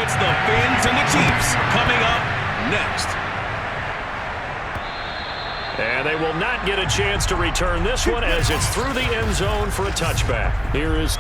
It's the Fins and the Chiefs coming up next. And they will not get a chance to return this one as it's through the end zone for a touchback. Here is...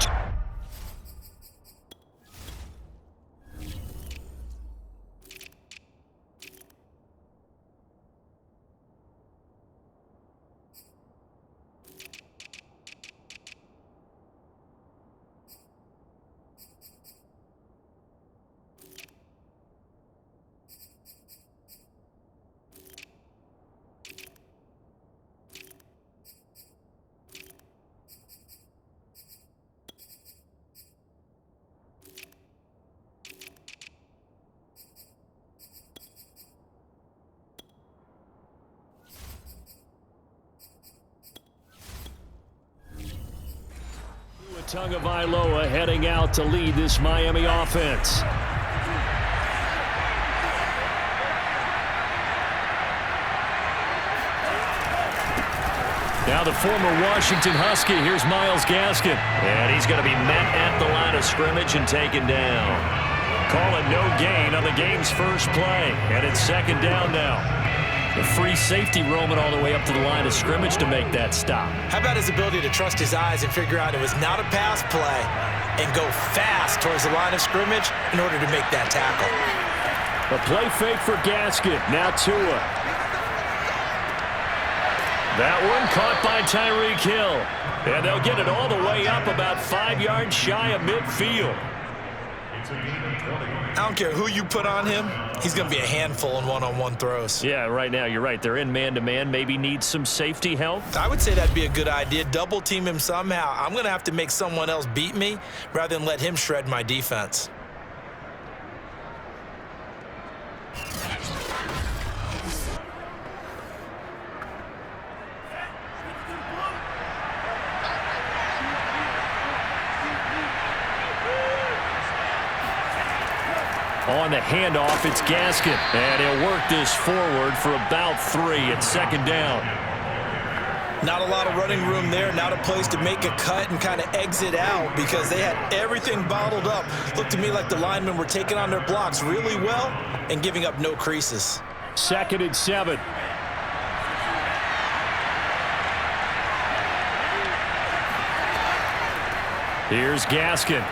Tagovailoa heading out to lead this Miami offense. Now the former Washington Husky. Here's Myles Gaskin. And he's going to be met at the line of scrimmage and taken down. Call it no gain on the game's first play. And it's second down now. The free safety roaming all the way up to the line of scrimmage to make that stop. How about his ability to trust his eyes and figure out it was not a pass play and go fast towards the line of scrimmage in order to make that tackle. A play fake for Gaskin. Now Tua. That one caught by Tyreek Hill. And they'll get it all the way up about 5 yards shy of midfield. I don't care who you put on him. He's going to be a handful in one-on-one throws. Yeah, right now, you're right. They're in man-to-man. Maybe needs some safety help. I would say that'd be a good idea. Double team him somehow. I'm going to have to make someone else beat me rather than let him shred my defense. On the handoff, it's Gaskin. And he'll work this forward for about 3 at second down. Not a lot of running room there. Not a place to make a cut and kind of exit out because they had everything bottled up. Looked to me like the linemen were taking on their blocks really well and giving up no creases. 2nd and 7. Here's Gaskin.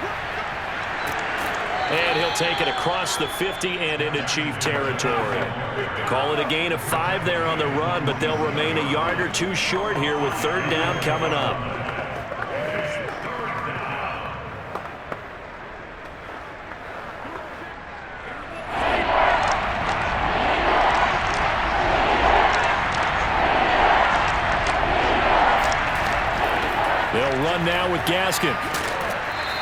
And he'll take it across the 50 and into Chief territory. Call it a gain of 5 there on the run, but they'll remain a yard or 2 short here with 3rd down coming up. They'll run now with Gaskin.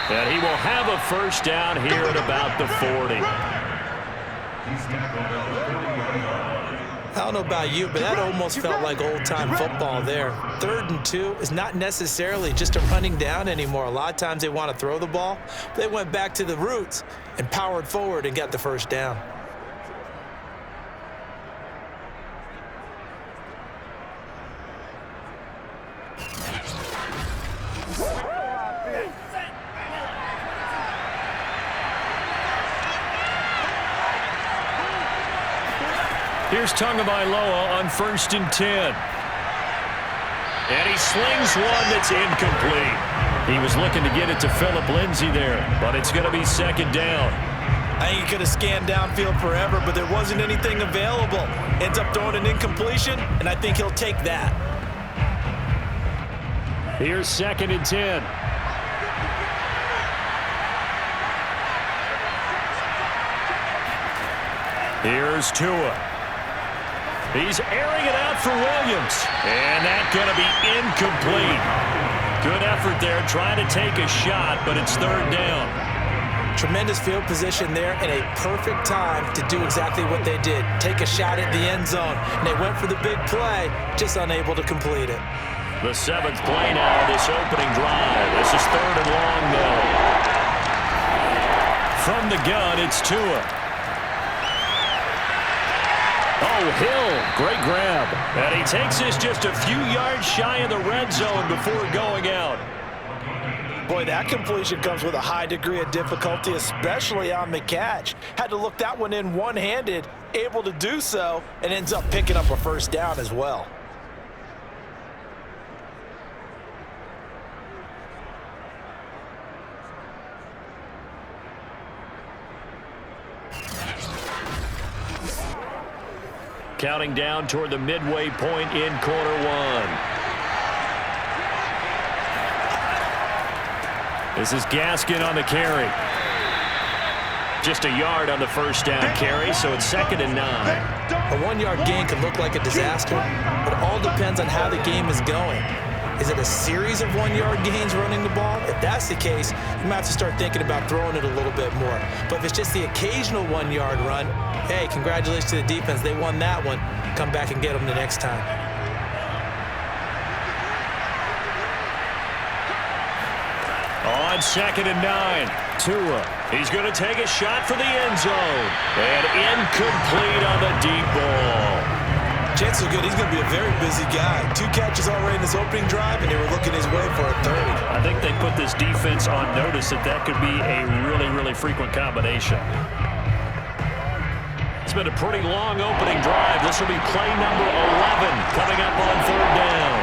And he will have a 1st down here at about the 40. I don't know about you, but that almost felt like old-time football there. 3rd and 2 is not necessarily just a running down anymore. A lot of times they want to throw the ball. They went back to the roots and powered forward and got the 1st down. Here's Tagovailoa on 1st and 10. And he slings one that's incomplete. He was looking to get it to Phillip Lindsay there, but it's going to be 2nd down. I think he could have scanned downfield forever, but there wasn't anything available. Ends up throwing an incompletion, and I think he'll take that. Here's 2nd and 10. Here's Tua. He's airing it out for Williams. And that's going to be incomplete. Good effort there trying to take a shot, but it's 3rd down. Tremendous field position there and a perfect time to do exactly what they did. Take a shot at the end zone. And they went for the big play, just unable to complete it. The 7th play now, this opening drive. This is 3rd and long, though. From the gun, it's Tua. Oh, Hill, great grab. And he takes this just a few yards shy of the red zone before going out. Boy, that completion comes with a high degree of difficulty, especially on the catch. Had to look that one in one-handed, able to do so, and ends up picking up a first down as well. Counting down toward the midway point in quarter one. This is Gaskin on the carry. Just a yard on the first down carry, so it's 2nd and 9. A 1-yard gain can look like a disaster, but it all depends on how the game is going. Is it a series of 1-yard gains running the ball? If that's the case, you might have to start thinking about throwing it a little bit more. But if it's just the occasional 1-yard run, hey, congratulations to the defense. They won that one. Come back and get them the next time. On 2nd and 9, Tua. He's going to take a shot for the end zone. And incomplete on the deep ball. Chances are good he's going to be a very busy guy. 2 catches already in his opening drive, and they were looking his way for a 3rd. I think they put this defense on notice that could be a really, really frequent combination. It's been a pretty long opening drive. This will be play number 11 coming up on 3rd down.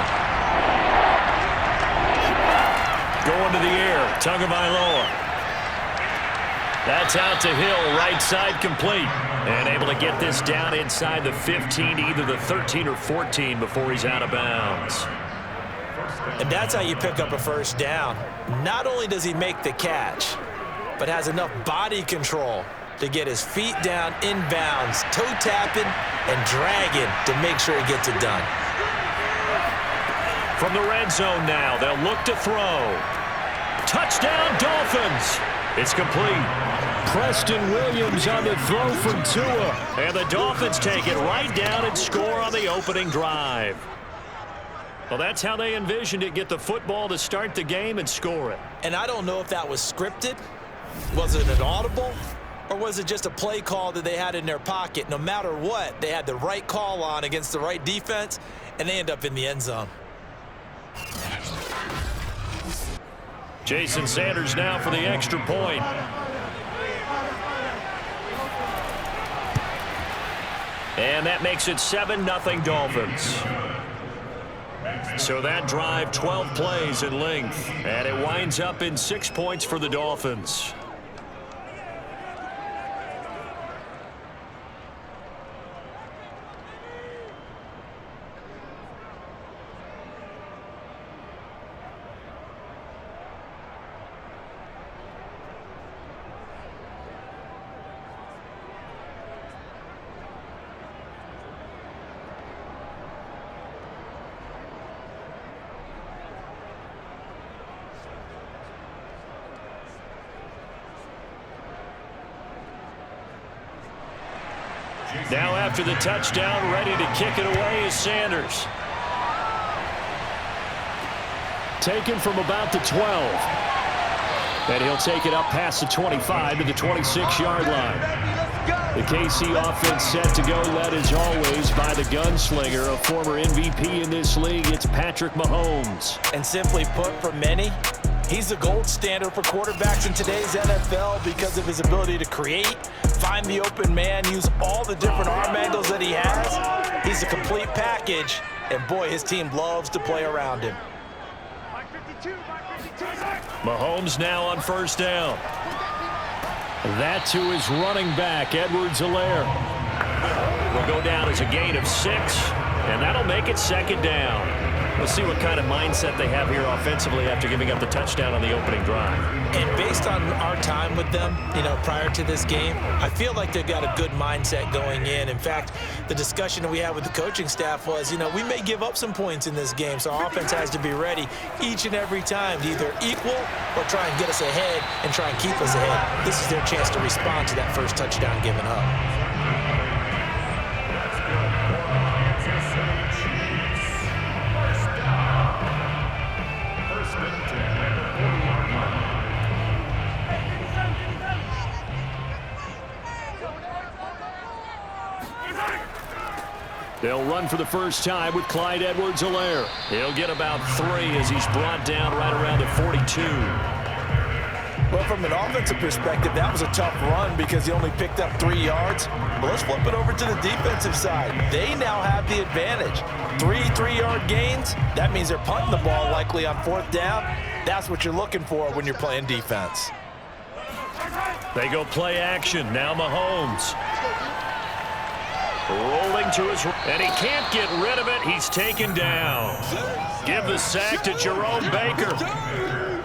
Going to the air, Tagovailoa. That's out to Hill, right side complete. And able to get this down inside the 15, either the 13 or 14 before he's out of bounds. And that's how you pick up a first down. Not only does he make the catch, but has enough body control to get his feet down inbounds, toe tapping and dragging to make sure he gets it done. From the red zone now, they'll look to throw. Touchdown, Dolphins! It's complete. Preston Williams on the throw from Tua. And the Dolphins take it right down and score on the opening drive. Well, that's how they envisioned it. Get the football to start the game and score it. And I don't know if that was scripted. Was it an audible? Or was it just a play call that they had in their pocket? No matter what, they had the right call on against the right defense, and they end up in the end zone. Jason Sanders now for the extra point. And that makes it 7-0 Dolphins. So that drive, 12 plays in length. And it winds up in 6 points for the Dolphins. Now after the touchdown, ready to kick it away is Sanders. Taken from about the 12. And he'll take it up past the 25 to the 26-yard line. The KC offense set to go, led as always by the gunslinger, a former MVP in this league. It's Patrick Mahomes. And simply put, for many, he's the gold standard for quarterbacks in today's NFL because of his ability to create, find the open man, use all the different arm angles that he has. He's a complete package, and boy, his team loves to play around him. Mahomes now on first down. That to his running back, Edwards-Helaire. Will go down as a gain of 6, and that'll make it 2nd down. We'll see what kind of mindset they have here offensively after giving up the touchdown on the opening drive. And based on our time with them, prior to this game, I feel like they've got a good mindset going in. In fact, the discussion that we had with the coaching staff was, we may give up some points in this game, so our offense has to be ready each and every time to either equal or try and get us ahead and try and keep us ahead. This is their chance to respond to that first touchdown given up. They'll run for the first time with Clyde Edwards-Helaire. He'll get about 3 as he's brought down right around the 42. Well, from an offensive perspective, that was a tough run because he only picked up 3 yards. But let's flip it over to the defensive side. They now have the advantage. 3 3-yard gains, that means they're punting the ball likely on 4th down. That's what you're looking for when you're playing defense. They go play action. Now Mahomes. Rolling to his right, and he can't get rid of it. He's taken down. Give the sack to Jerome Baker.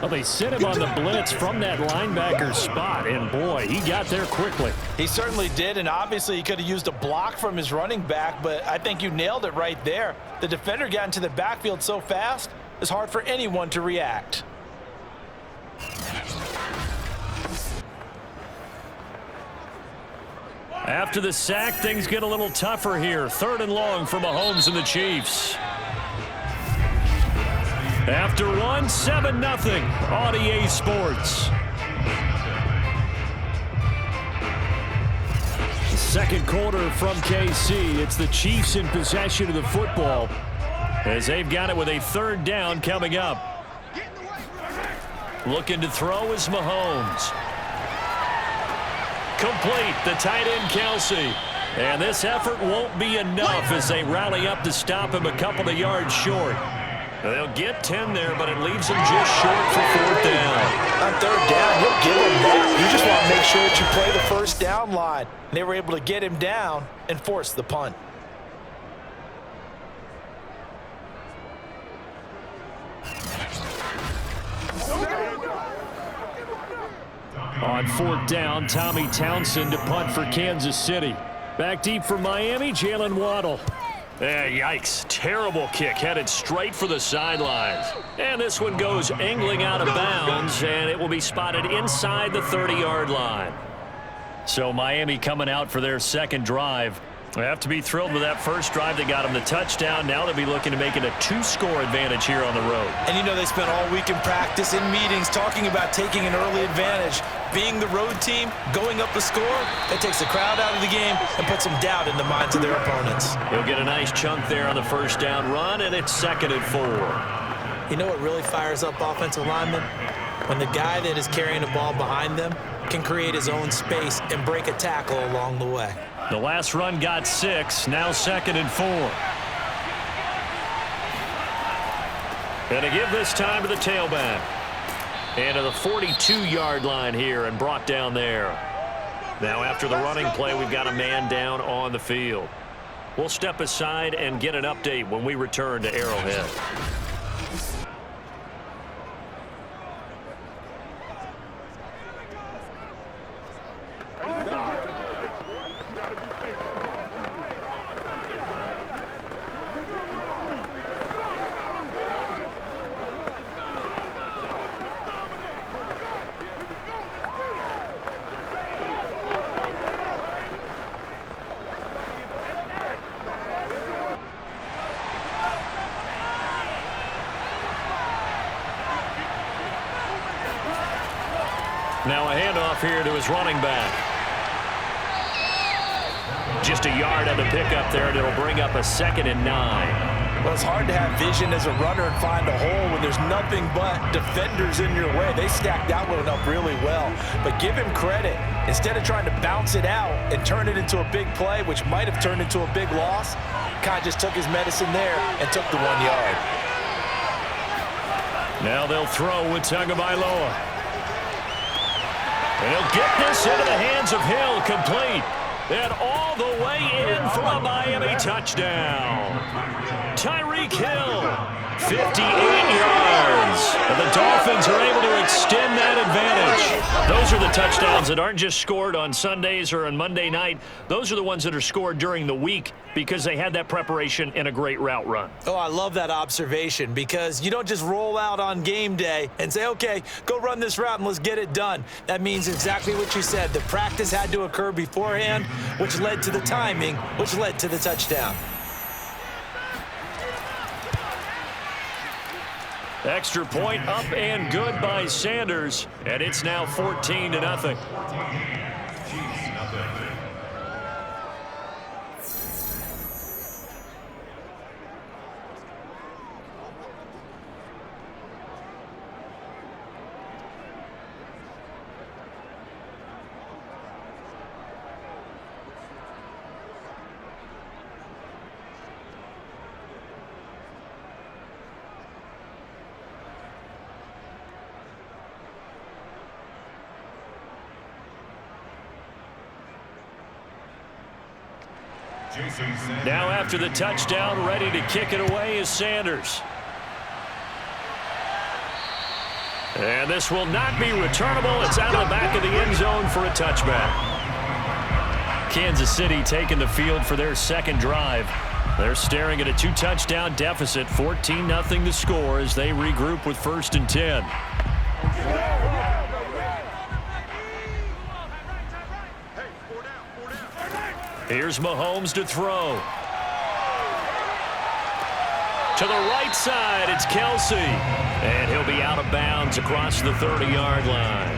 Well, they sent him on the blitz from that linebacker spot, and boy, he got there quickly. He certainly did, and obviously he could have used a block from his running back, but I think you nailed it right there. The defender got into the backfield so fast, it's hard for anyone to react. After the sack, things get a little tougher here. 3rd and long for Mahomes and the Chiefs. After 7-0 on EA Sports. Second quarter from KC. It's the Chiefs in possession of the football as they've got it with a 3rd down coming up. Looking to throw is Mahomes. Complete, the tight end Kelsey. And this effort won't be enough as they rally up to stop him a couple of yards short. They'll get 10 there, but it leaves them just short for 4th down. On 3rd down, you'll give him that. You just want to make sure that you play the 1st down line. And they were able to get him down and force the punt. On 4th down, Tommy Townsend to punt for Kansas City. Back deep for Miami, Jalen Waddle. Yikes. Terrible kick headed straight for the sidelines. And this one goes angling out of bounds, and it will be spotted inside the 30-yard line. So Miami coming out for their 2nd drive. They have to be thrilled with that first drive that got them the touchdown. Now they'll be looking to make it a 2-score advantage here on the road. And you know they spent all week in practice, in meetings, talking about taking an early advantage. Being the road team, going up a score, that takes the crowd out of the game and puts some doubt in the minds of their opponents. He'll get a nice chunk there on the 1st down run, and it's 2nd and 4. You know what really fires up offensive linemen? When the guy that is carrying the ball behind them can create his own space and break a tackle along the way. The last run got 6, now 2nd and 4. And to give this time to the tailback. And to the 42-yard line here and brought down there. Now after the running play, we've got a man down on the field. We'll step aside and get an update when we return to Arrowhead. Now a handoff here to his running back. Just a yard on the pickup there, and it'll bring up a 2nd and 9. Well, it's hard to have vision as a runner and find a hole when there's nothing but defenders in your way. They stacked that one up really well. But give him credit. Instead of trying to bounce it out and turn it into a big play, which might have turned into a big loss, kind of just took his medicine there and took the 1 yard. Now they'll throw with Tagovailoa. And he'll get this into the hands of Hill, complete. And all the way in for a Miami touchdown. Tyreek Hill, 58 yards. And the Dolphins are able to extend that advantage. Those are the touchdowns that aren't just scored on Sundays or on Monday night. Those are the ones that are scored during the week because they had that preparation and a great route run. Oh, I love that observation because you don't just roll out on game day and say, okay, go run this route and let's get it done. That means exactly what you said. The practice had to occur beforehand, which led to the timing, which led to the touchdown. Extra point up and good by Sanders, and it's now 14-0. Now after the touchdown, ready to kick it away is Sanders. And this will not be returnable. It's out of the back of the end zone for a touchback. Kansas City taking the field for their second drive. They're staring at a 2-touchdown deficit, 14-0 the score as they regroup with 1st and 10. Here's Mahomes to throw. To the right side, it's Kelsey. And he'll be out of bounds across the 30-yard line.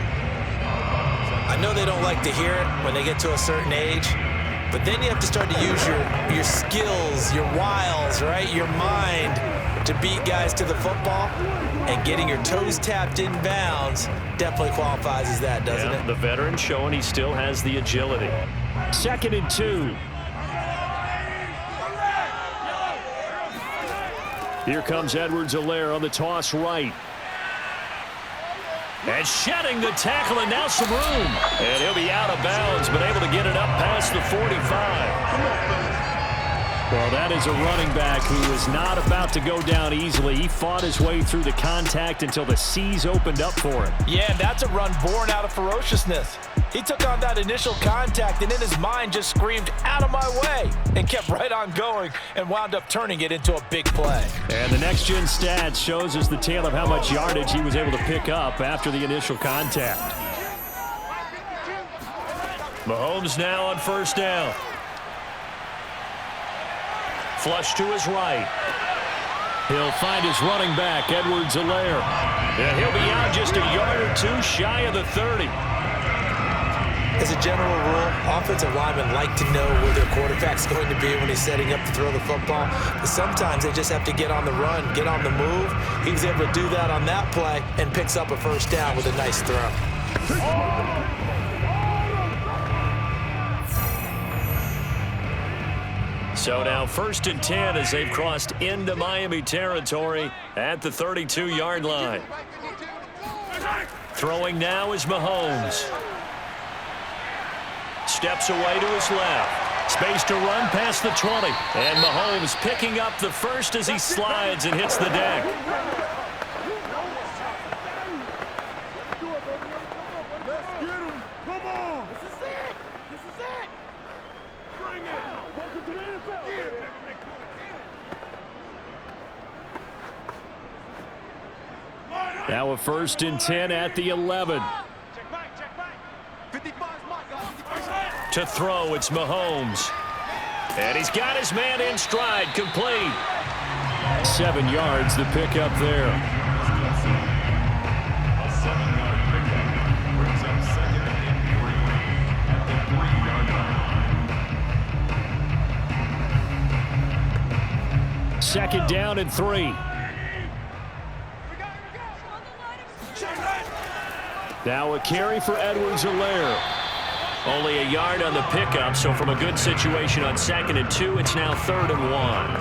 I know they don't like to hear it when they get to a certain age, but then you have to start to use your skills, your wiles, right? Your mind to beat guys to the football. And getting your toes tapped in bounds definitely qualifies as that, doesn't it? The veteran showing he still has the agility. 2nd and 2. Here comes Edwards-Helaire on the toss right. And shedding the tackle, and now some room. And he'll be out of bounds, but able to get it up past the 45. Well, that is a running back who is not about to go down easily. He fought his way through the contact until the seas opened up for him. Yeah, and that's a run born out of ferociousness. He took on that initial contact and in his mind just screamed, "Out of my way," and kept right on going and wound up turning it into a big play. And the next-gen stats shows us the tale of how much yardage he was able to pick up after the initial contact. Mahomes now on 1st down. Flush to his right. He'll find his running back, Edwards-Helaire. And he'll be out just a yard or two shy of the 30. As a general rule, offensive linemen like to know where their quarterback's going to be when he's setting up to throw the football. But sometimes they just have to get on the run, get on the move. He was able to do that on that play and picks up a 1st down with a nice throw. So now 1st and 10 as they've crossed into Miami territory at the 32-yard line. Throwing now is Mahomes. Steps away to his left. Space to run past the 20. And Mahomes picking up the first as he slides and hits the deck. Now a 1st and 10 at the 11. To throw, it's Mahomes. And he's got his man in stride, complete. 7 yards the pickup there. Second down and 3. Now a carry for Edwards-Helaire. Only a yard on the pickup, so from a good situation on 2nd and 2, it's now 3rd and 1.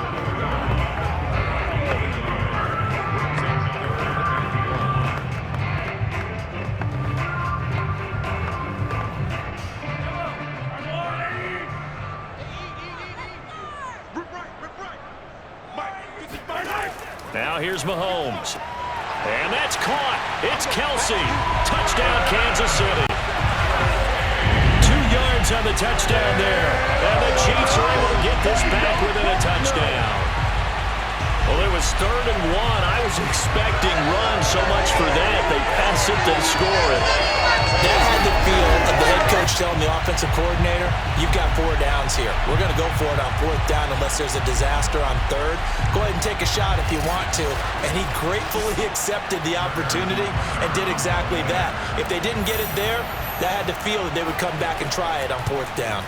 Now here's Mahomes. And that's caught. It's Kelsey. Touchdown, Kansas City. 2 yards on the touchdown there. And the Chiefs are able to get this back within a touchdown. Well, it was 3rd and 1. I was expecting run, so much for that. They pass it, they score it. That had the feel of the head coach telling the offensive coordinator, you've got 4 downs here. We're going to go for it on 4th down unless there's a disaster on 3rd. Go ahead and take a shot if you want to. And he gratefully accepted the opportunity and did exactly that. If they didn't get it there, that had the feel that they would come back and try it on 4th down.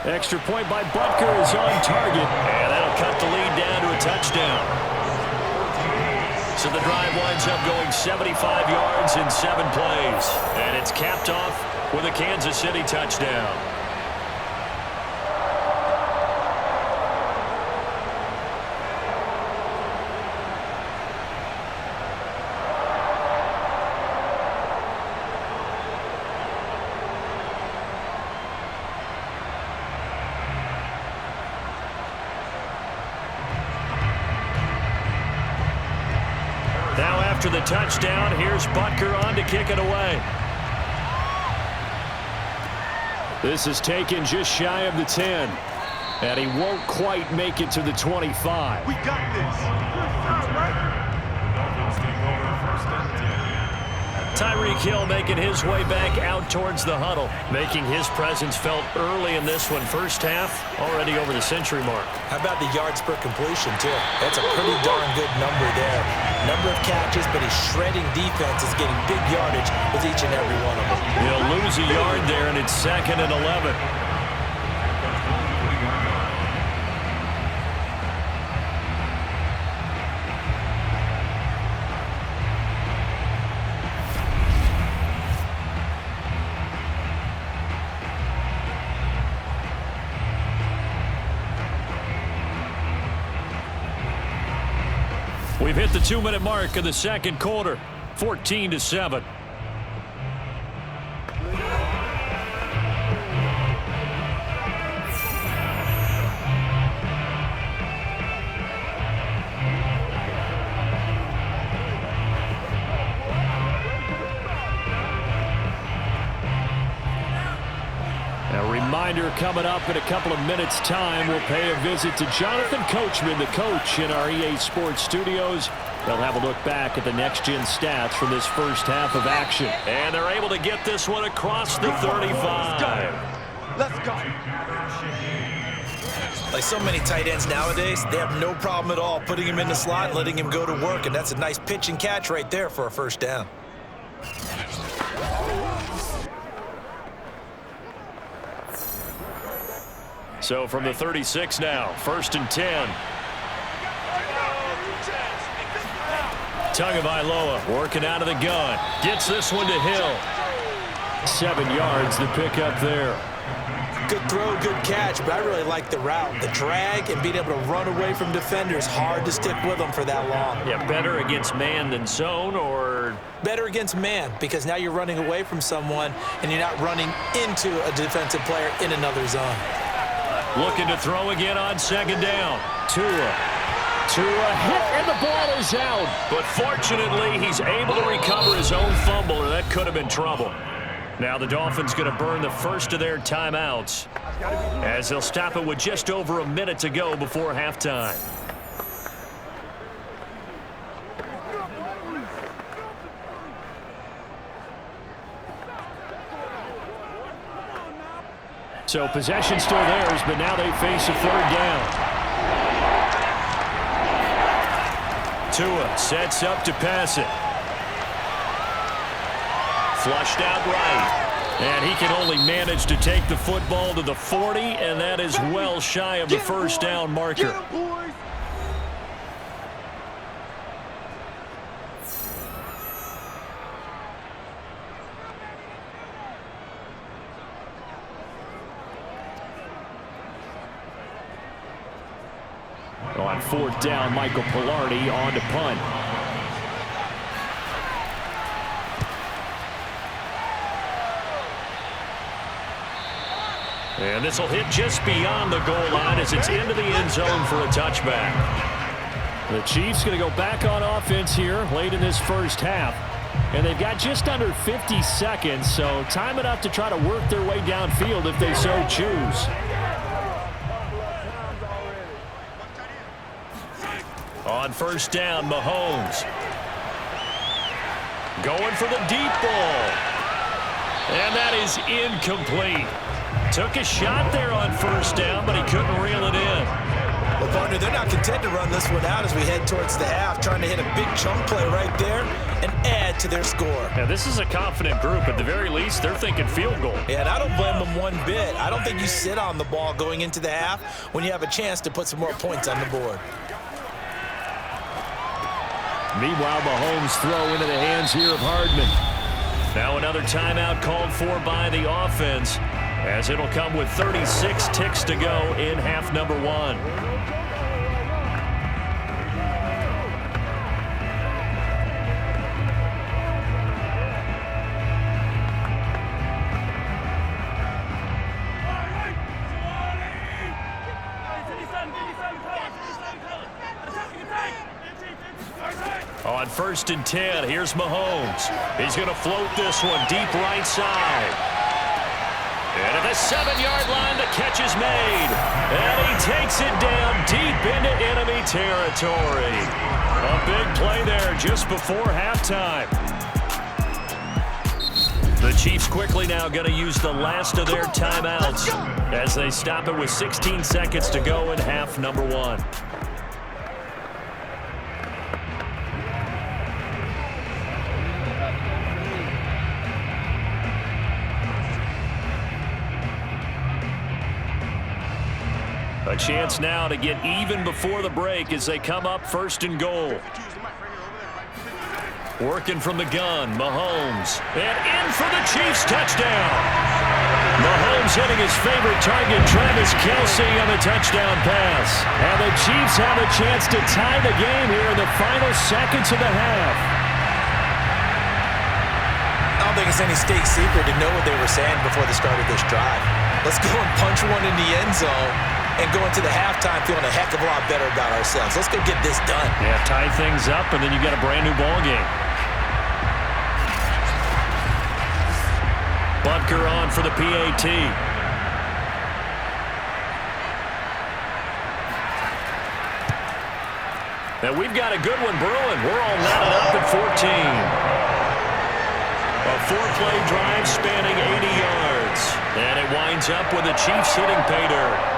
Extra point by Butker is on target. And that'll cut the lead down to a touchdown. So the drive winds up going 75 yards in 7 plays. And it's capped off with a Kansas City touchdown. after the touchdown. Here's Butker on to kick it away. This is taken just shy of the 10. And he won't quite make it to the 25. We got this. Tyreek Hill making his way back out towards the huddle, making his presence felt early in this one. First half, already over the century mark. How about the yards per completion, too? That's a pretty darn good number there. Number of catches, but he's shredding defense, is getting big yardage with each and every one of them. He'll lose a yard there, and it's 2nd and 11. We've hit the 2-minute mark of the second quarter, 14-7. A reminder coming up in a couple of minutes' time. We'll pay a visit to Jonathan Coachman, the coach in our EA Sports studios. They'll have a look back at the next-gen stats from this first half of action. And they're able to get this one across the 35. Let's go. Like so many tight ends nowadays, they have no problem at all putting him in the slot and letting him go to work. And that's a nice pitch and catch right there for a first down. So from the 36 now, 1st and 10. Tagovailoa working out of the gun. Gets this one to Hill. 7 yards, the pickup there. Good throw, good catch, but I really like the route. The drag and being able to run away from defenders, hard to stick with them for that long. Yeah, better against man than zone, or? Better against man, because now you're running away from someone and you're not running into a defensive player in another zone. Looking to throw again on 2nd down. Tua hit, and the ball is out. But fortunately, he's able to recover his own fumble, or that could have been trouble. Now the Dolphins going to burn the first of their timeouts, as they'll stop it with just over a minute to go before halftime. So possession still theirs, but now they face a 3rd down. Tua sets up to pass it. Flushed out right. And he can only manage to take the football to the 40, and that is well shy of the first down marker. On 4th down, Michael Pilardi on to punt. And this will hit just beyond the goal line as it's into the end zone for a touchback. The Chiefs going to go back on offense here late in this first half. And they've got just under 50 seconds, so time enough to try to work their way downfield if they so choose. On 1st down, Mahomes. Going for the deep ball. And that is incomplete. Took a shot there on 1st down, but he couldn't reel it in. Well, partner, they're not content to run this one out as we head towards the half, trying to hit a big chunk play right there and add to their score. Now, this is a confident group. At the very least, they're thinking field goal. Yeah, and I don't blame them one bit. I don't think you sit on the ball going into the half when you have a chance to put some more points on the board. Meanwhile, Mahomes throw into the hands here of Hardman. Now another timeout called for by the offense, as it'll come with 36 ticks to go in half number 1. On 1st and 10. Here's Mahomes. He's going to float this one deep right side. And at the 7-yard line, the catch is made. And he takes it down deep into enemy territory. A big play there just before halftime. The Chiefs quickly now going to use the last of their timeouts as they stop it with 16 seconds to go in half number 1. A chance now to get even before the break as they come up 1st and goal. Working from the gun, Mahomes. And in for the Chiefs touchdown. Mahomes hitting his favorite target, Travis Kelce, on the touchdown pass. And the Chiefs have a chance to tie the game here in the final seconds of the half. I don't think it's any state secret to know what they were saying before the start of this drive. Let's go and punch one in the end zone and go into the halftime feeling a heck of a lot better about ourselves. Let's go get this done. Yeah, tie things up, and then you got a brand-new ball game. Butker on for the PAT. And we've got a good one brewing. We're all knotted up at 14. A 4-play drive spanning 80 yards. And it winds up with the Chiefs hitting pay dirt.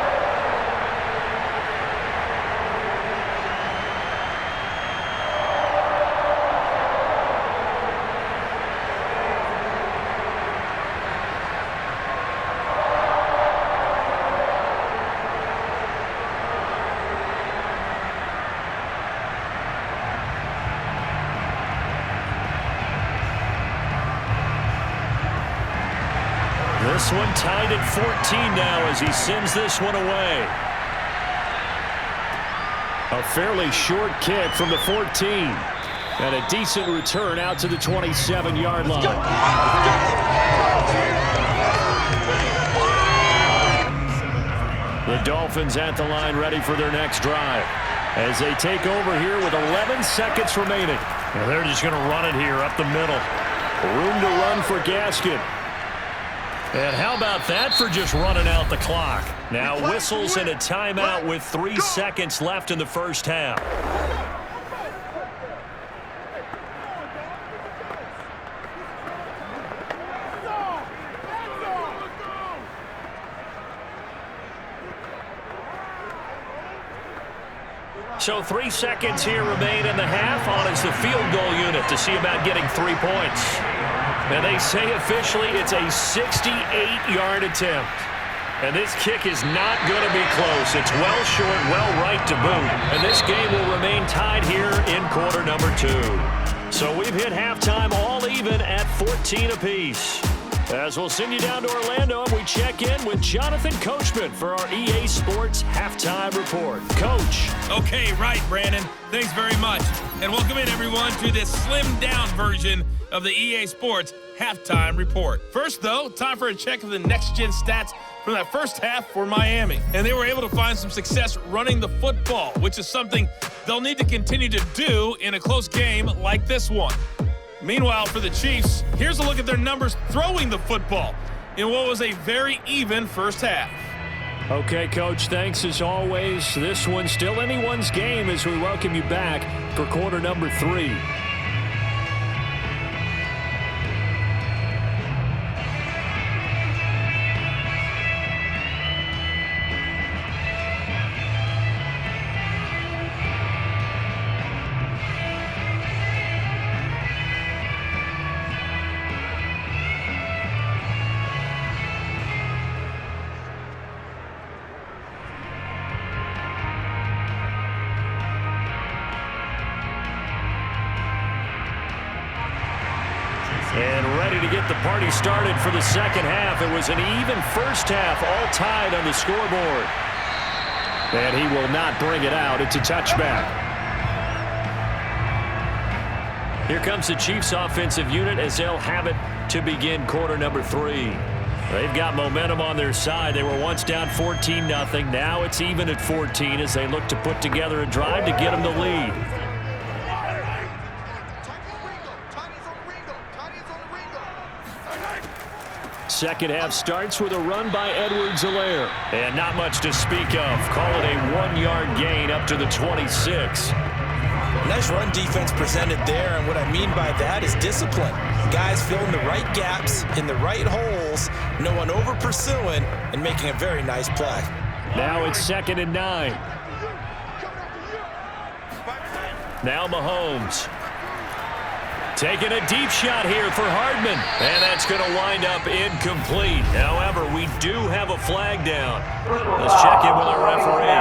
This one tied at 14 now as he sends this one away. A fairly short kick from the 14. And a decent return out to the 27-yard line. The Dolphins at the line ready for their next drive as they take over here with 11 seconds remaining. And they're just going to run it here up the middle. Room to run for Gaskin. And how about that for just running out the clock? Now whistles and a timeout with 3 seconds left in the first half. So 3 seconds here remain in the half. On is the field goal unit to see about getting 3 points. And they say officially it's a 68-yard attempt. And this kick is not going to be close. It's well short, well right to boot. And this game will remain tied here in quarter number 2. So we've hit halftime all even at 14 apiece. As we'll send you down to Orlando, and we check in with Jonathan Coachman for our EA Sports Halftime Report. Coach. Okay, right, Brandon. Thanks very much. And welcome in, everyone, to this slimmed-down version of the EA Sports Halftime Report. First, though, time for a check of the next-gen stats from that first half for Miami. And they were able to find some success running the football, which is something they'll need to continue to do in a close game like this one. Meanwhile, for the Chiefs, here's a look at their numbers throwing the football in what was a very even first half. Okay, Coach, thanks as always. This one's still anyone's game as we welcome you back for quarter number 3. And ready to get the party started for the second half. It was an even first half, all tied on the scoreboard. And he will not bring it out. It's a touchback. Here comes the Chiefs offensive unit as they'll have it to begin quarter number 3. They've got momentum on their side. They were once down 14-0. Now it's even at 14 as they look to put together a drive to get them the lead. second half starts with a run by Edwards-Helaire. And not much to speak of. Call it a 1-yard gain up to the 26. Nice run defense presented there, and what I mean by that is discipline. Guys filling the right gaps in the right holes, no one over pursuing, and making a very nice play. Now it's 2nd and 9. Now Mahomes. Taking a deep shot here for Hardman. And that's going to wind up incomplete. However, we do have a flag down. Let's check in with our referee.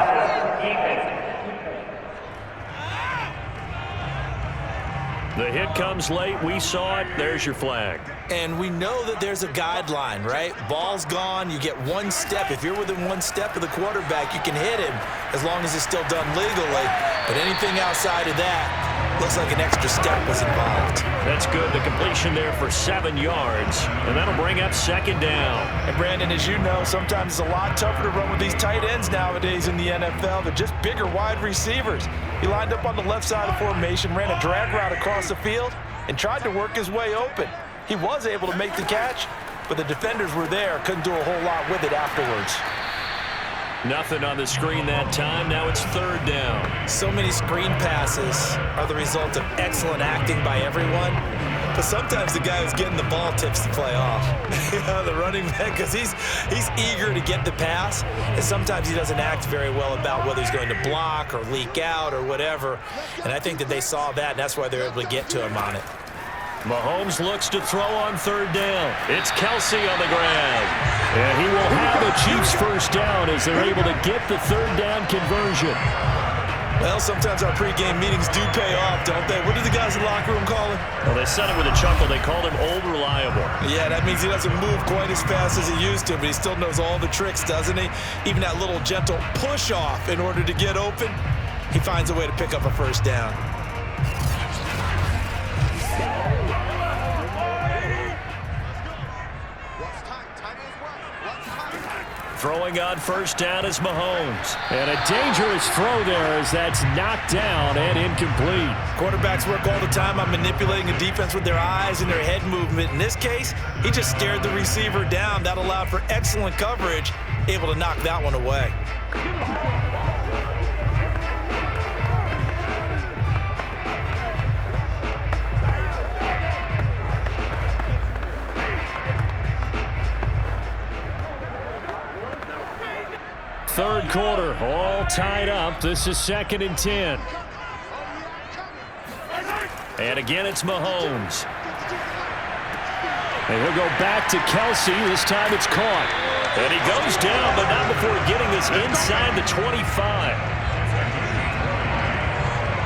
The hit comes late. We saw it. There's your flag. And we know that there's a guideline, right? Ball's gone. You get one step. If you're within one step of the quarterback, you can hit him as long as it's still done legally. But anything outside of that, looks like an extra step was involved. That's good. The completion there for 7 yards. And that'll bring up 2nd down. And Brandon, as you know, sometimes it's a lot tougher to run with these tight ends nowadays in the NFL. They're just bigger wide receivers. He lined up on the left side of the formation, ran a drag route across the field, and tried to work his way open. He was able to make the catch, but the defenders were there, couldn't do a whole lot with it afterwards. Nothing on the screen that time. Now it's 3rd down. So many screen passes are the result of excellent acting by everyone. But sometimes the guy who's getting the ball tips the play off. The running back, because he's eager to get the pass, and sometimes he doesn't act very well about whether he's going to block or leak out or whatever. And I think that they saw that, and that's why they're able to get to him on it. Mahomes looks to throw on 3rd down. It's Kelsey on the ground. And he will have the Chiefs first down as they're able to get the 3rd down conversion. Well, sometimes our pregame meetings do pay off, don't they? What do the guys in the locker room call him? Well, they said it with a chuckle. They called him Old Reliable. Yeah, that means he doesn't move quite as fast as he used to, but he still knows all the tricks, doesn't he? Even that little gentle push-off in order to get open, he finds a way to pick up a first down. Throwing on 1st down is Mahomes. And a dangerous throw there as that's knocked down and incomplete. Quarterbacks work all the time on manipulating a defense with their eyes and their head movement. In this case, he just stared the receiver down. That allowed for excellent coverage, able to knock that one away. Third quarter, all tied up. This is 2nd and 10. And again, it's Mahomes. And he'll go back to Kelsey. This time it's caught. And he goes down, but not before getting this inside the 25.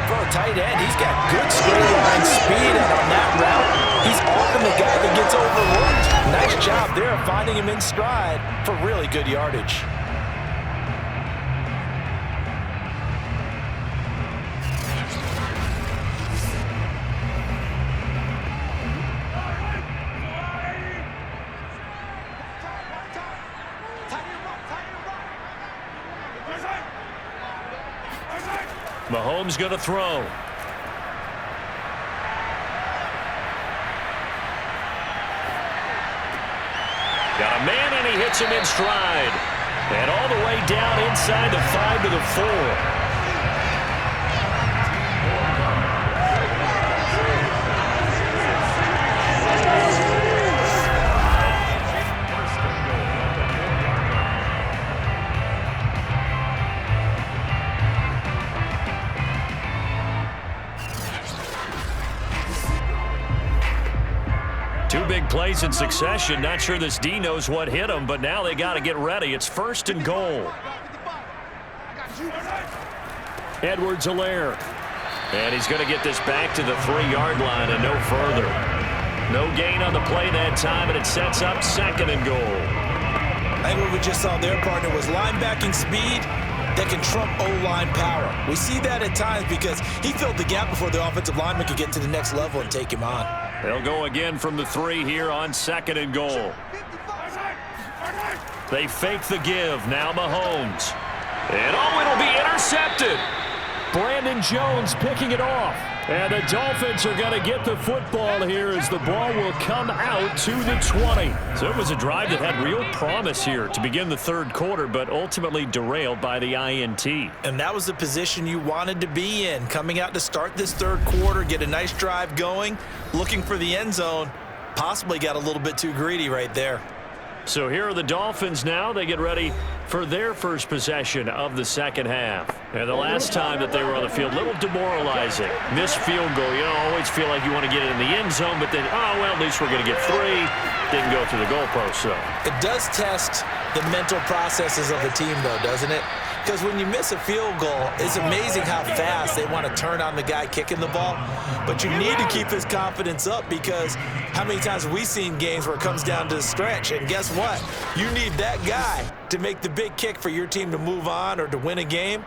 For a tight end, he's got good straight line speed, and on that route, he's often the guy that gets overlooked. Nice job there of finding him in stride for really good yardage. Mahomes going to throw. Got a man, and he hits him in stride. And all the way down inside the 5 to the 4. Two big plays in succession. Not sure this D knows what hit him, but now they got to get ready. It's 1st and goal. Edwards-Helaire. And he's going to get this back to the 3-yard line and no further. No gain on the play that time, and it sets up 2nd and goal. I think what we just saw there, partner, was linebacking speed that can trump O-line power. We see that at times because he filled the gap before the offensive lineman could get to the next level and take him on. They'll go again from the 3 here on 2nd and goal. They fake the give. Now Mahomes. And it'll be intercepted. Brandon Jones picking it off. And the Dolphins are going to get the football here as the ball will come out to the 20. So it was a drive that had real promise here to begin the third quarter, but ultimately derailed by the INT. And that was the position you wanted to be in, coming out to start this third quarter, get a nice drive going, looking for the end zone. Possibly got a little bit too greedy right there. So here are the Dolphins now. They get ready for their first possession of the second half. And the last time that they were on the field, a little demoralizing. Missed field goal. You always feel like you want to get it in the end zone, but then, oh, well, at least we're going to get 3. Didn't go through the goalpost, so. It does test the mental processes of the team, though, doesn't it? Because when you miss a field goal, it's amazing how fast they want to turn on the guy kicking the ball. But you need to keep his confidence up, because how many times have we seen games where it comes down to the stretch? And guess what? You need that guy to make the big kick for your team to move on or to win a game.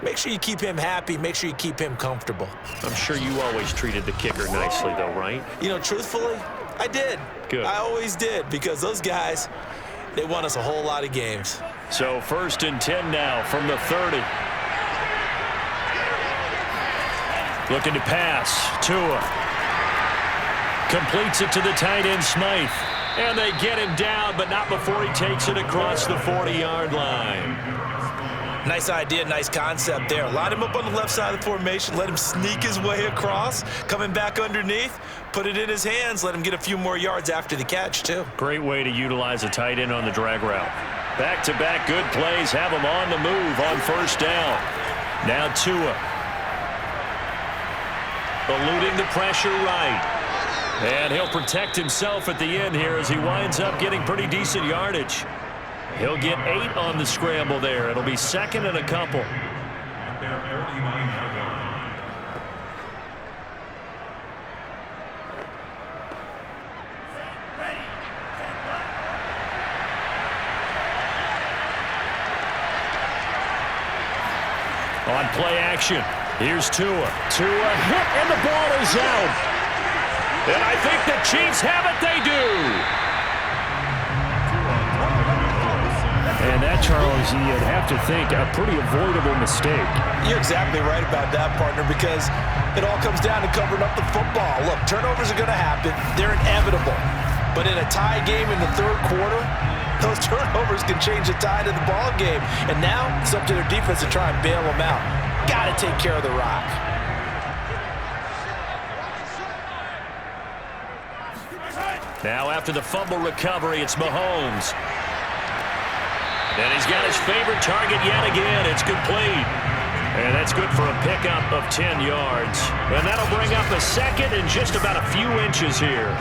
Make sure you keep him happy. Make sure you keep him comfortable. I'm sure you always treated the kicker nicely, though, right? You know, truthfully, I did. Good. I always did, because those guys, they won us a whole lot of games. So 1st and 10 now from the 30. Looking to pass. Tua completes it to the tight end, Smythe. And they get him down, but not before he takes it across the 40-yard line. Nice idea, nice concept there. Line him up on the left side of the formation, let him sneak his way across, coming back underneath, put it in his hands, let him get a few more yards after the catch, too. Great way to utilize a tight end on the drag route. Back-to-back good plays have him on the move on first down. Now Tua. Eluding the pressure right. And he'll protect himself at the end here as he winds up getting pretty decent yardage. He'll get 8 on the scramble there. It'll be 2nd and a couple. On play action, here's Tua. Tua hit, and the ball is out. And I think the Chiefs have it. They do. And that, Charles, you'd have to think a pretty avoidable mistake. You're exactly right about that, partner, because it all comes down to covering up the football. Look, turnovers are going to happen. They're inevitable. But in a tie game in the third quarter, those turnovers can change the tide of the ball game. And now it's up to their defense to try and bail them out. Got to take care of the rock. Now after the fumble recovery, it's Mahomes. And he's got his favorite target yet again. It's complete. And that's good for a pickup of 10 yards. And that'll bring up a 2nd and just about a few inches here.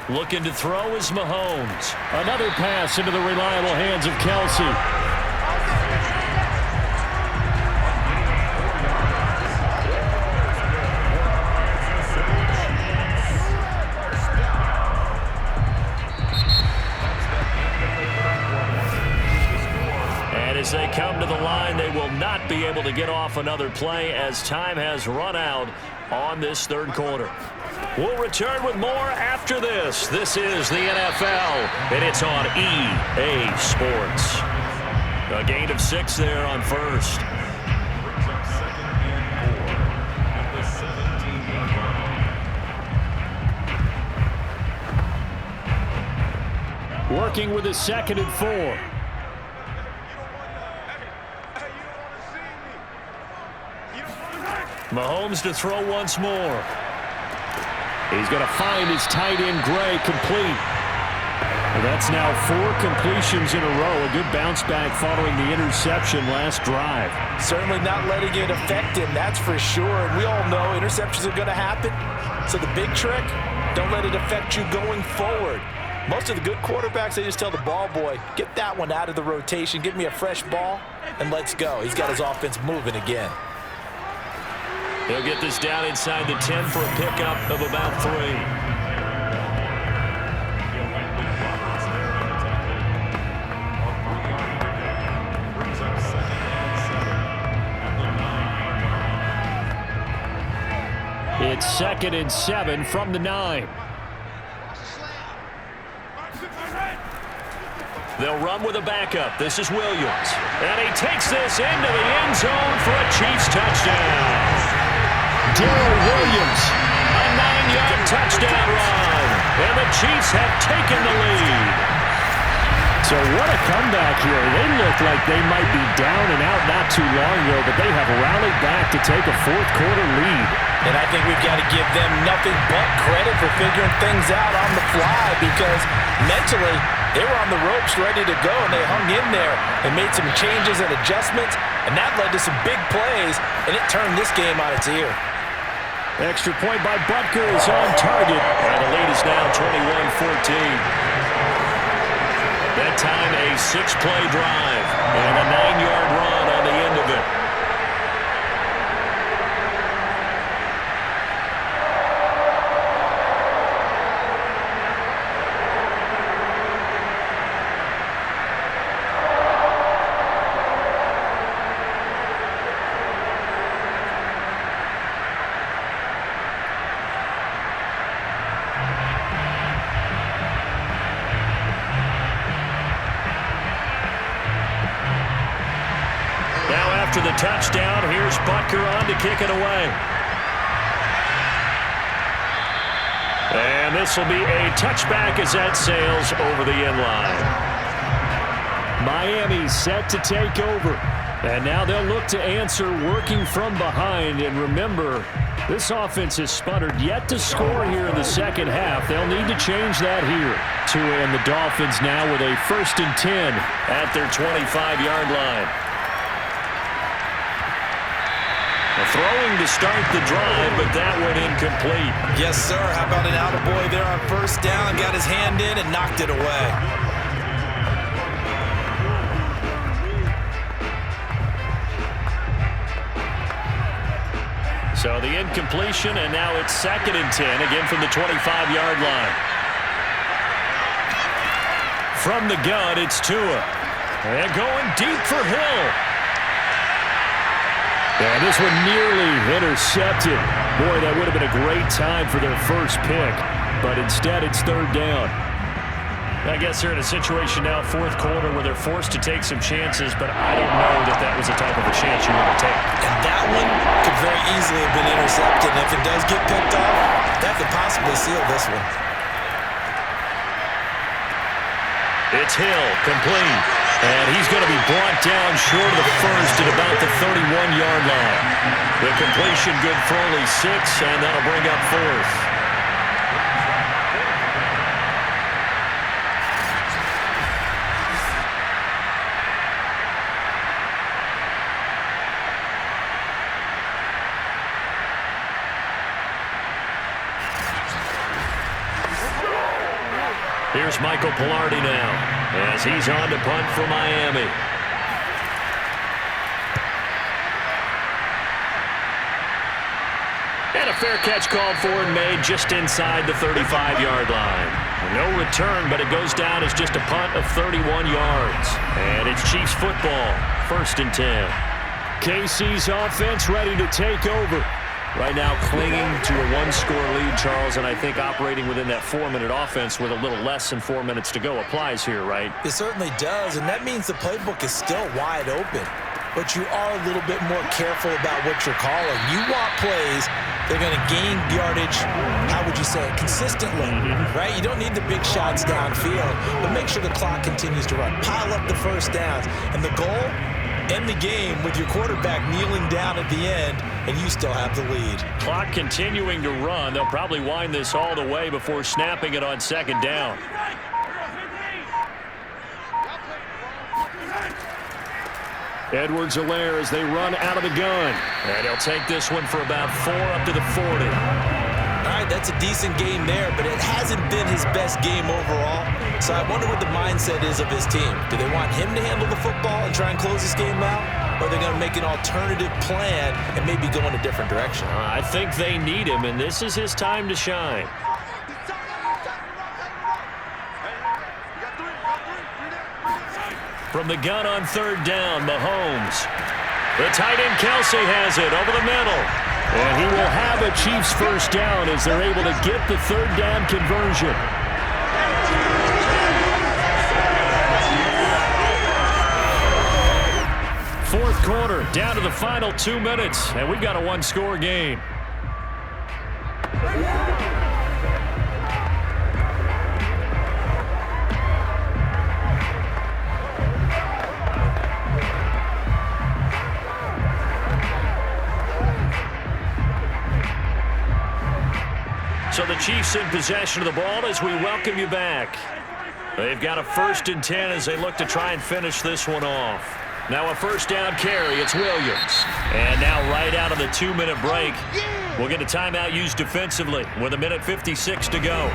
Looking to throw is Mahomes. Another pass into the reliable hands of Kelsey. And as they come to the line, they will not be able to get off another play as time has run out on this third quarter. We'll return with more after this. This is the NFL, and it's on EA Sports. A gain of 6 there on first. Working with a 2nd and 4. Mahomes to throw once more. He's going to find his tight end, Gray, complete. And that's now 4 completions in a row. A good bounce back following the interception last drive. Certainly not letting it affect him, that's for sure. And we all know interceptions are going to happen. So the big trick, don't let it affect you going forward. Most of the good quarterbacks, they just tell the ball boy, get that one out of the rotation, give me a fresh ball, and let's go. He's got his offense moving again. He'll get this down inside the 10 for a pickup of about 3. It's 2nd and 7 from the 9. They'll run with a backup. This is Williams. And he takes this into the end zone for a Chiefs touchdown. Darrell Williams, a 9-yard touchdown run. And the Chiefs have taken the lead. So what a comeback here. They look like they might be down and out not too long ago, but they have rallied back to take a fourth-quarter lead. And I think we've got to give them nothing but credit for figuring things out on the fly, because mentally they were on the ropes ready to go, and they hung in there and made some changes and adjustments, and that led to some big plays, and it turned this game on its ear. Extra point by Butker is on target, and the lead is now 21-14. That time a 6-play drive and a 9-yard run on the end of it. After the touchdown, here's Butker on to kick it away. And this will be a touchback as that sails over the end line. Miami set to take over. And now they'll look to answer working from behind. And remember, this offense has sputtered yet to score here in the second half. They'll need to change that here. Tua and the Dolphins now with a 1st and 10 at their 25-yard line. Throwing to start the drive, but that went incomplete. Yes, sir. How about an attaboy there on 1st down? Got his hand in and knocked it away. So the incompletion, and now it's 2nd and 10, again from the 25-yard line. From the gun, it's Tua. And going deep for Hill. And this one nearly intercepted. Boy, that would have been a great time for their first pick. But instead, it's 3rd down. I guess they're in a situation now, 4th quarter, where they're forced to take some chances, but I don't know that that was the type of a chance you want to take. And that one could very easily have been intercepted. And if it does get picked off, that could possibly seal this one. It's Hill, complete. And he's going to be brought down short of the first at about the 31-yard line. The completion good for only 6, and that'll bring up 4th. Here's Michael Pilardi now as he's on to punt for Miami. And a fair catch called for and made just inside the 35-yard line. No return, but it goes down as just a punt of 31 yards. And it's Chiefs football, 1st and 10. KC's offense ready to take over. Right now clinging to a 1-score lead, Charles, and I think operating within that 4-minute offense with a little less than 4 minutes to go applies here, right? It certainly does, and that means the playbook is still wide open. But you are a little bit more careful about what you're calling. You want plays that are going to gain yardage, how would you say it, consistently, right? You don't need the big shots downfield, but make sure the clock continues to run. Pile up the 1st downs, and the goal, end the game with your quarterback kneeling down at the end, and you still have the lead. Clock continuing to run. They'll probably wind this all the way before snapping it on 2nd down. Edwards-Helaire as they run out of the gun. And he'll take this one for about 4 up to the 40. All right, that's a decent game there, but it hasn't been his best game overall. So I wonder what the mindset is of his team. Do they want him to handle the football and try and close this game out? Or are they going to make an alternative plan and maybe go in a different direction? I think they need him, and this is his time to shine. From the gun on 3rd down, Mahomes. The tight end Kelsey has it over the middle. And he will have a Chiefs first down as they're able to get the third down conversion. Fourth quarter, down to the final 2 minutes, and we've got a one-score game. So the Chiefs in possession of the ball as we welcome you back. They've got a 1st and 10 as they look to try and finish this one off. Now a first down carry. It's Williams. And now right out of the 2-minute break, we'll get a timeout used defensively with 1:56 to go.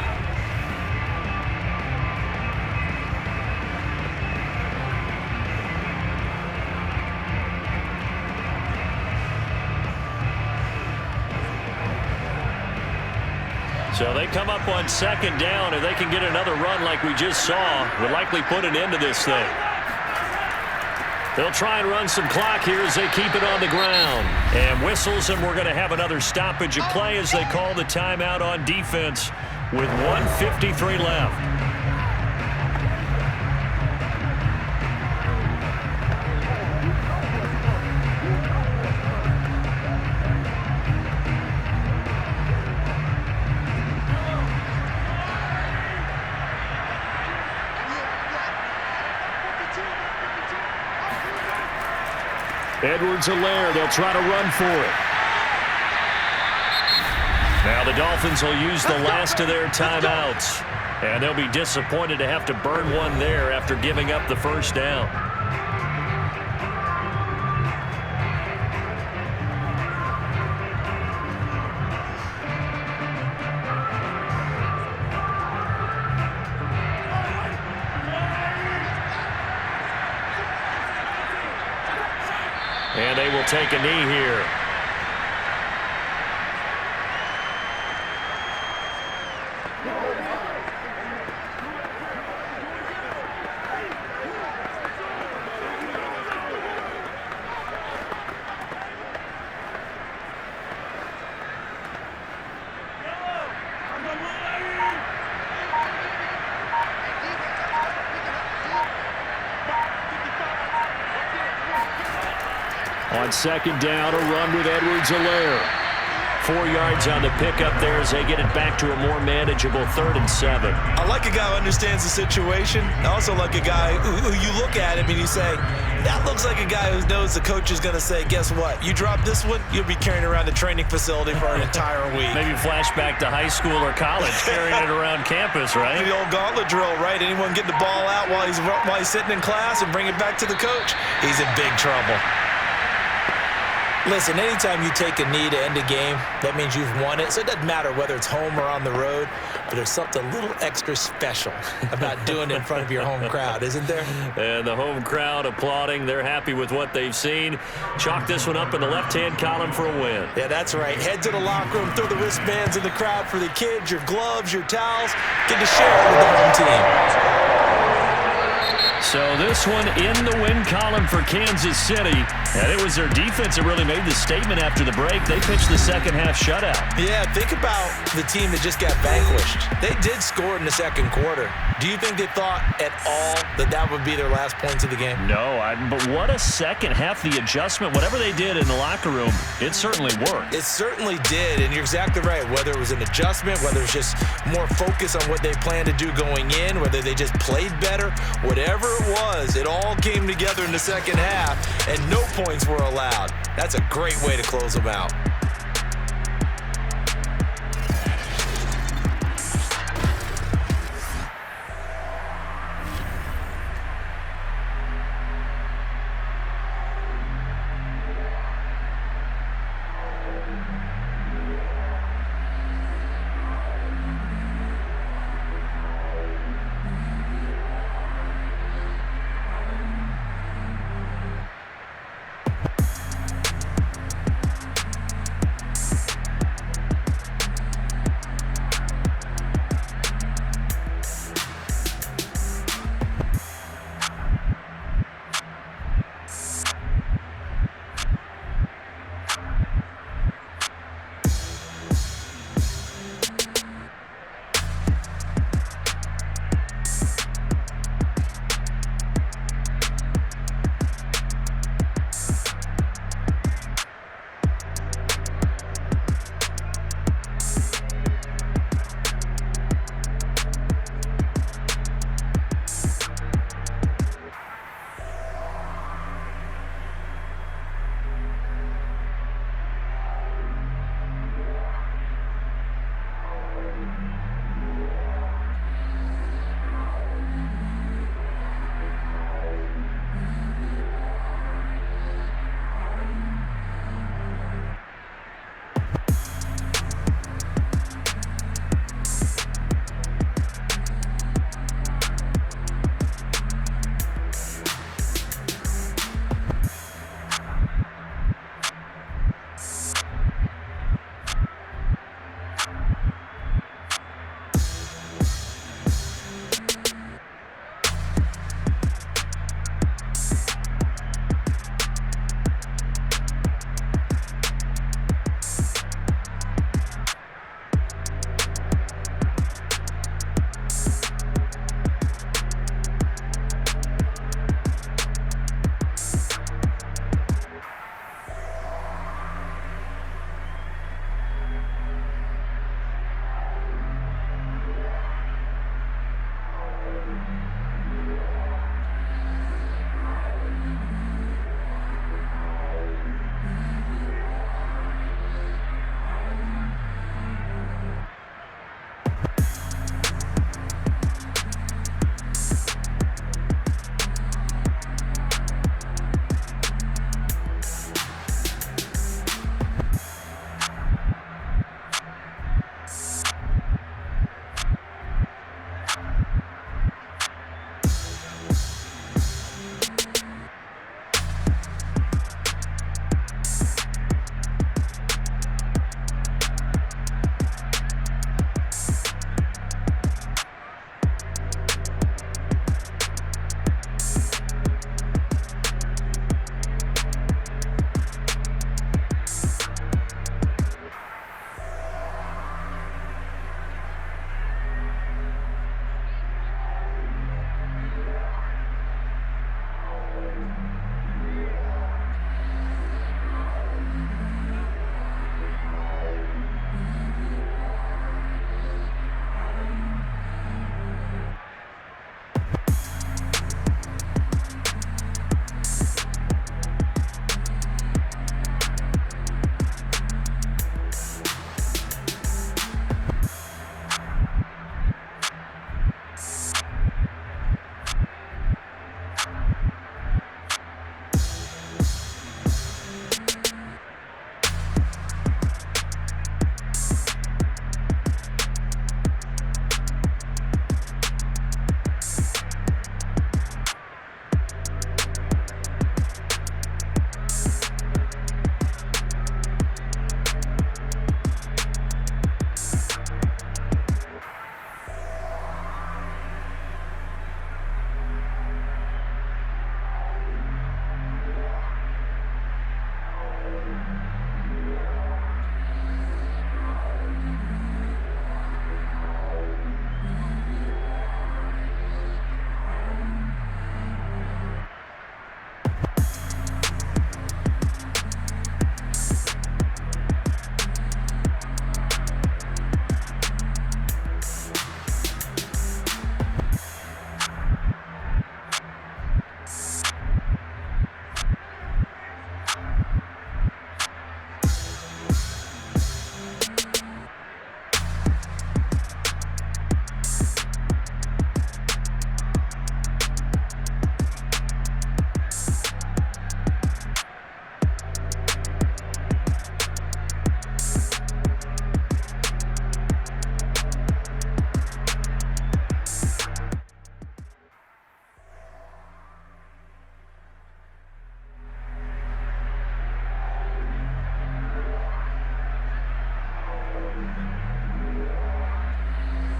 So they come up on 2nd down, and they can get another run like we just saw. Would likely put an end to this thing. They'll try and run some clock here as they keep it on the ground. And whistles, and we're going to have another stoppage of play as they call the timeout on defense with 1:53 left. Edwards-Helaire, they'll try to run for it. Now the Dolphins will use the last of their timeouts. And they'll be disappointed to have to burn one there after giving up the first down. And they will take a knee here. On 2nd down, a run with Edwards-Helaire. 4 yards on the pickup there as they get it back to a more manageable 3rd and 7. I like a guy who understands the situation. I also like a guy who you look at him and you say, that looks like a guy who knows the coach is going to say, guess what? You drop this one, you'll be carrying around the training facility for an entire week. Maybe flashback to high school or college, carrying it around campus, right? The old gauntlet drill, right? Anyone get the ball out while he's sitting in class and bring it back to the coach? He's in big trouble. Listen, anytime you take a knee to end a game, that means you've won it. So it doesn't matter whether it's home or on the road, but there's something a little extra special about doing it in front of your home crowd, isn't there? And the home crowd applauding. They're happy with what they've seen. Chalk this one up in the left-hand column for a win. Yeah, that's right. Head to the locker room, throw the wristbands in the crowd for the kids, your gloves, your towels. Get to share it with the home team. So this one in the win column for Kansas City. And it was their defense that really made the statement after the break. They pitched the second-half shutout. Yeah, think about the team that just got vanquished. They did score in the second quarter. Do you think they thought at all that that would be their last points of the game? No, but what a second half. The adjustment, whatever they did in the locker room, it certainly worked. It certainly did, and you're exactly right. Whether it was an adjustment, whether it's just more focus on what they planned to do going in, whether they just played better, whatever it was, it all came together in the second half, and no points were allowed. That's a great way to close them out.